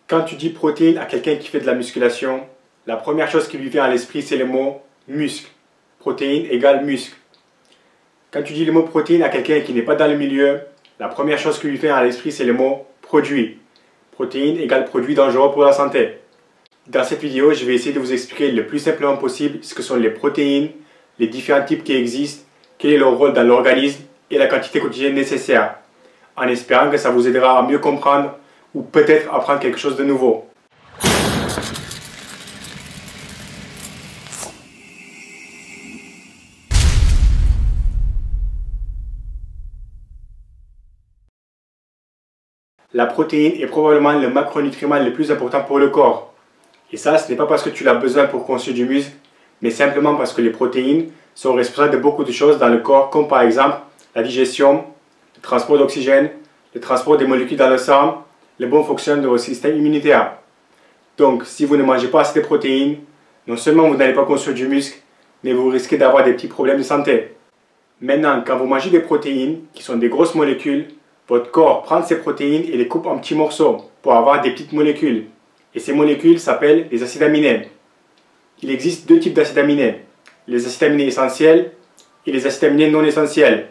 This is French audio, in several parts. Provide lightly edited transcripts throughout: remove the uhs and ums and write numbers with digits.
Quand tu dis protéines à quelqu'un qui fait de la musculation, la première chose qui lui vient à l'esprit, c'est le mot muscle. Protéines égale muscle. Quand tu dis le mot protéines à quelqu'un qui n'est pas dans le milieu, la première chose qui lui vient à l'esprit, c'est le mot produit. Protéines égale produit dangereux pour la santé. Dans cette vidéo, je vais essayer de vous expliquer le plus simplement possible ce que sont les protéines, les différents types qui existent, quel est leur rôle dans l'organisme et la quantité quotidienne nécessaire, en espérant que ça vous aidera à mieux comprendre ou peut-être apprendre quelque chose de nouveau. La protéine est probablement le macronutriment le plus important pour le corps. Et ça, ce n'est pas parce que tu l'as besoin pour construire du muscle, mais simplement parce que les protéines sont responsables de beaucoup de choses dans le corps, comme par exemple la digestion, le transport d'oxygène, le transport des molécules dans le sang, le bon fonctionnement de votre système immunitaire. Donc, si vous ne mangez pas assez de protéines, non seulement vous n'allez pas construire du muscle, mais vous risquez d'avoir des petits problèmes de santé. Maintenant, quand vous mangez des protéines, qui sont des grosses molécules, votre corps prend ces protéines et les coupe en petits morceaux pour avoir des petites molécules. Et ces molécules s'appellent les acides aminés. Il existe deux types d'acides aminés, les acides aminés essentiels et les acides aminés non essentiels.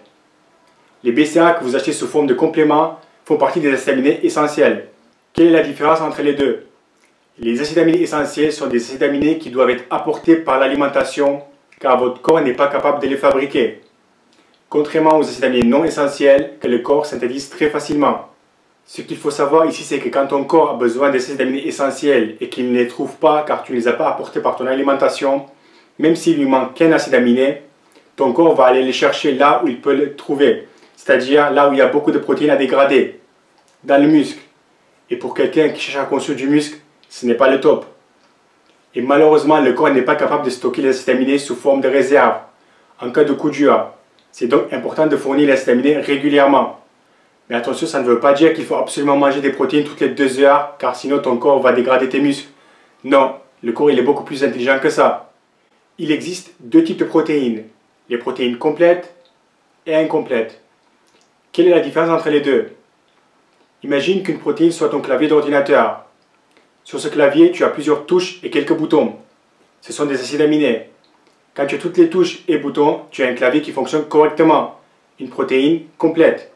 Les BCA que vous achetez sous forme de compléments font partie des acides aminés essentiels. Quelle est la différence entre les deux? Les acides aminés essentiels sont des acides aminés qui doivent être apportés par l'alimentation car votre corps n'est pas capable de les fabriquer. Contrairement aux acides aminés non essentiels que le corps synthétise très facilement. Ce qu'il faut savoir ici, c'est que quand ton corps a besoin des acides aminés essentiels et qu'il ne les trouve pas car tu ne les as pas apportés par ton alimentation, même s'il lui manque qu'un acide aminé, ton corps va aller les chercher là où il peut le trouver, c'est-à-dire là où il y a beaucoup de protéines à dégrader, dans le muscle. Et pour quelqu'un qui cherche à construire du muscle, ce n'est pas le top. Et malheureusement, le corps n'est pas capable de stocker les acides aminés sous forme de réserve, en cas de coup dur. C'est donc important de fournir les acides aminés régulièrement. Mais attention, ça ne veut pas dire qu'il faut absolument manger des protéines toutes les 2 heures, car sinon ton corps va dégrader tes muscles. Non, le corps il est beaucoup plus intelligent que ça. Il existe deux types de protéines, les protéines complètes et incomplètes. Quelle est la différence entre les deux? Imagine qu'une protéine soit ton clavier d'ordinateur. Sur ce clavier, tu as plusieurs touches et quelques boutons. Ce sont des acides aminés. Quand tu as toutes les touches et boutons, tu as un clavier qui fonctionne correctement, une protéine complète.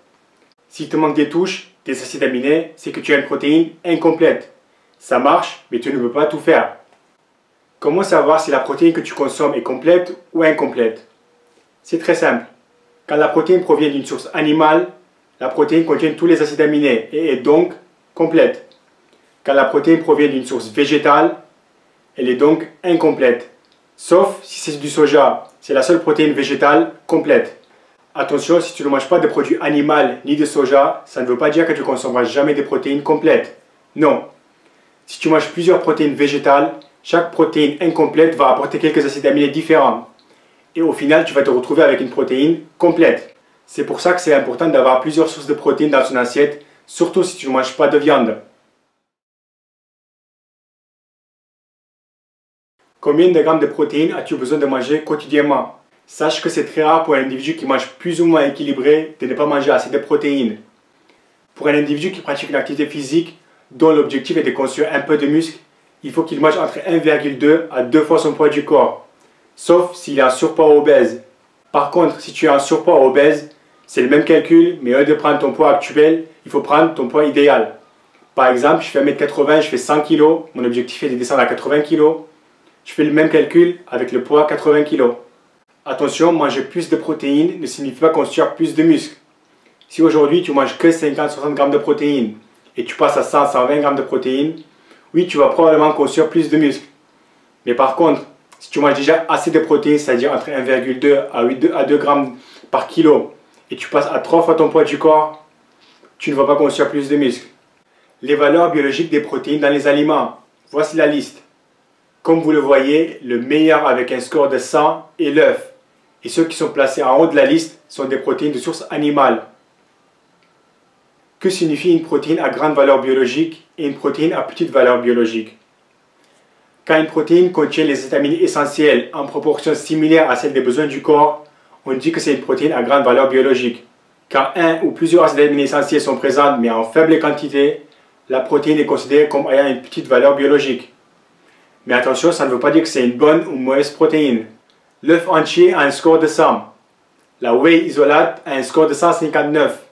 S'il te manque des touches, des acides aminés, c'est que tu as une protéine incomplète. Ça marche, mais tu ne peux pas tout faire. Comment savoir si la protéine que tu consommes est complète ou incomplète? C'est très simple. Quand la protéine provient d'une source animale, la protéine contient tous les acides aminés et est donc complète. Quand la protéine provient d'une source végétale, elle est donc incomplète. Sauf si c'est du soja, c'est la seule protéine végétale complète. Attention, si tu ne manges pas de produits animaux ni de soja, ça ne veut pas dire que tu ne consommeras jamais des protéines complètes. Non. Si tu manges plusieurs protéines végétales, chaque protéine incomplète va apporter quelques acides aminés différents. Et au final, tu vas te retrouver avec une protéine complète. C'est pour ça que c'est important d'avoir plusieurs sources de protéines dans ton assiette, surtout si tu ne manges pas de viande. Combien de grammes de protéines as-tu besoin de manger quotidiennement? Sache que c'est très rare pour un individu qui mange plus ou moins équilibré de ne pas manger assez de protéines. Pour un individu qui pratique une activité physique dont l'objectif est de construire un peu de muscle, il faut qu'il mange entre 1,2 à 2 fois son poids du corps, sauf s'il est en surpoids ou obèse. Par contre, si tu es en surpoids ou obèse, c'est le même calcul, mais au lieu de prendre ton poids actuel, il faut prendre ton poids idéal. Par exemple, je fais 1m80, je fais 100 kg, mon objectif est de descendre à 80 kg. Je fais le même calcul avec le poids 80 kg. Attention, manger plus de protéines ne signifie pas construire plus de muscles. Si aujourd'hui tu manges que 50-60 grammes de protéines et tu passes à 100-120 grammes de protéines, oui, tu vas probablement construire plus de muscles. Mais par contre, si tu manges déjà assez de protéines, c'est-à-dire entre 1,2 à 2 grammes par kilo, et tu passes à 3 fois ton poids du corps, tu ne vas pas construire plus de muscles. Les valeurs biologiques des protéines dans les aliments. Voici la liste. Comme vous le voyez, le meilleur avec un score de 100 est l'œuf. Et ceux qui sont placés en haut de la liste sont des protéines de source animale. Que signifie une protéine à grande valeur biologique et une protéine à petite valeur biologique? Quand une protéine contient les acides aminés essentiels en proportion similaire à celle des besoins du corps, on dit que c'est une protéine à grande valeur biologique. Quand un ou plusieurs acides aminés essentiels sont présents mais en faible quantité, la protéine est considérée comme ayant une petite valeur biologique. Mais attention, ça ne veut pas dire que c'est une bonne ou mauvaise protéine. L'œuf entier a un score de 100. La whey isolate a un score de 159.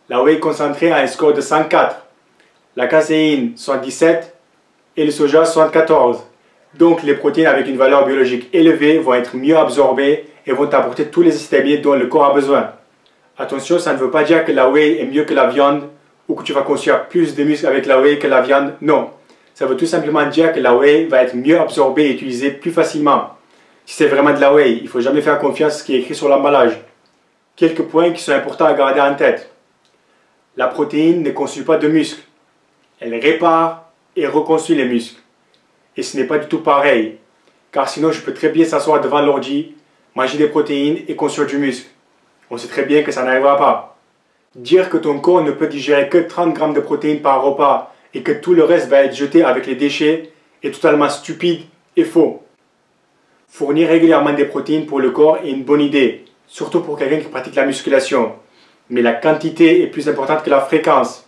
La whey concentrée a un score de 104. La caséine 77 et le soja 74. Donc les protéines avec une valeur biologique élevée vont être mieux absorbées et vont apporter tous les acides aminés dont le corps a besoin. Attention, ça ne veut pas dire que la whey est mieux que la viande ou que tu vas construire plus de muscles avec la whey que la viande. Non, ça veut tout simplement dire que la whey va être mieux absorbée et utilisée plus facilement. Si c'est vraiment de la whey, il ne faut jamais faire confiance à ce qui est écrit sur l'emballage. Quelques points qui sont importants à garder en tête. La protéine ne construit pas de muscles. Elle répare et reconstruit les muscles. Et ce n'est pas du tout pareil. Car sinon, je peux très bien s'asseoir devant l'ordi, manger des protéines et construire du muscle. On sait très bien que ça n'arrivera pas. Dire que ton corps ne peut digérer que 30 grammes de protéines par repas et que tout le reste va être jeté avec les déchets est totalement stupide et faux. Fournir régulièrement des protéines pour le corps est une bonne idée, surtout pour quelqu'un qui pratique la musculation. Mais la quantité est plus importante que la fréquence.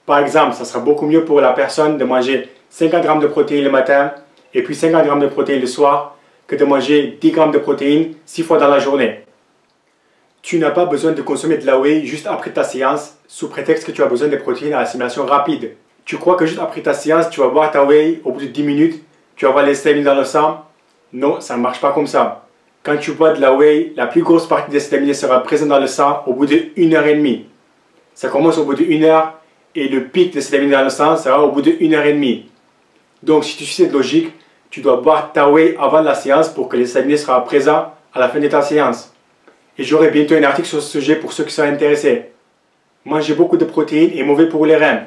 Par exemple, ça sera beaucoup mieux pour la personne de manger 50 grammes de protéines le matin et puis 50 grammes de protéines le soir que de manger 10 grammes de protéines 6 fois dans la journée. Tu n'as pas besoin de consommer de la whey juste après ta séance sous prétexte que tu as besoin de protéines à assimilation rapide. Tu crois que juste après ta séance, tu vas boire ta whey au bout de 10 minutes, tu vas voir les stéroïdes dans le sang? Non, ça ne marche pas comme ça. Quand tu bois de la whey, la plus grosse partie des acides sera présente dans le sang au bout de 1h30. Ça commence au bout de 1 heure et le pic des acides dans le sang sera au bout de 1h30. Donc si tu suis cette logique, tu dois boire ta whey avant la séance pour que les acides soient présents à la fin de ta séance. Et j'aurai bientôt un article sur ce sujet pour ceux qui sont intéressés. Manger beaucoup de protéines est mauvais pour les reins.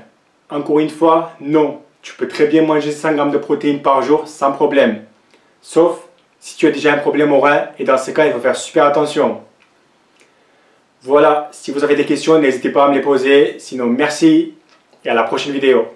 Encore une fois, non. Tu peux très bien manger 100 grammes de protéines par jour sans problème. Sauf si tu as déjà un problème au rein et dans ce cas, il faut faire super attention. Voilà, si vous avez des questions, n'hésitez pas à me les poser. Sinon, merci et à la prochaine vidéo.